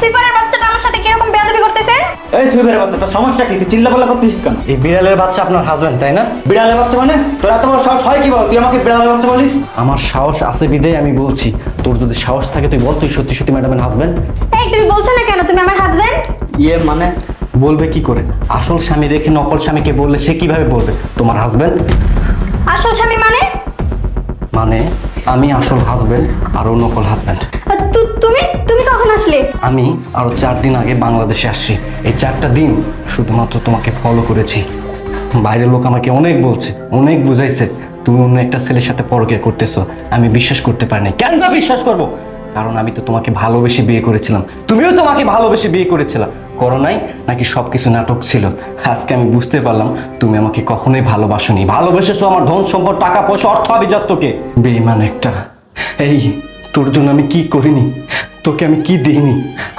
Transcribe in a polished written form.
সুইপারের বাচ্চাটা আমার সাথে কিরকম বেয়াদবি করতেছে? এই সুইপারের বাচ্চা, তোর সমস্যা কি? তুই চিল্লাপাল্লা করতেছিস কেন? এই বিড়ালের বাচ্চা আপনার হাজবেন্ড তাই না? বিড়ালের বাচ্চা মানে? তোর এত বড় সাহস হয় কি বল? তুই আমাকে বিড়ালের বাচ্চা বলিস? আমার সাহস আছে বিদেয় আমি বলছি। তোর যদি সাহস থাকে তুই বল, তুই সত্যি সত্যি ম্যাডামের হাজবেন্ড? এই তুমি বলছো না কেন তুমি আমার হাজবেন্ড? ইয়ে মানে? বলবে কি করে? আসল স্বামী রেখে নকল স্বামীকে বললে সে কিভাবে বলবে তোমার হাজবেন্ড? আসল স্বামী মানে? মানে আমি আসল হাজবেন্ড আর ও নকল হাজবেন্ড। তুমি তুমি কখন আসলে? আমি আরো 4 দিন আগে বাংলাদেশে আসছি। এই 4টা দিন শুধুমাত্র তোমাকে ফলো করেছি। বাইরের লোক আমাকে অনেক বলছে, অনেক বুঝাইছে তুমি অন্য একটা ছেলের সাথে পরকীয়া করতেছো। আমি বিশ্বাস করতে পারিনি। কেন না বিশ্বাস করব? কারণ আমি তো তোমাকে ভালোবেসে বিয়ে করেছিলাম, তুমিও তোমাকে ভালোবেসে বিয়ে করেছিলা। করো নাই? নাকি সবকিছু নাটক ছিল? আজকে আমি বুঝতে পারলাম তুমি আমাকে কখনোই ভালোবাসোনি। ভালোবেসেছো আমার ধন সম্পদ, টাকা পয়সা, অর্থ আভিজাত্যকে। বেঈমান একটা। এই তোর জন্য আমি কি করিনি, তোকে আমি কি দিইনি?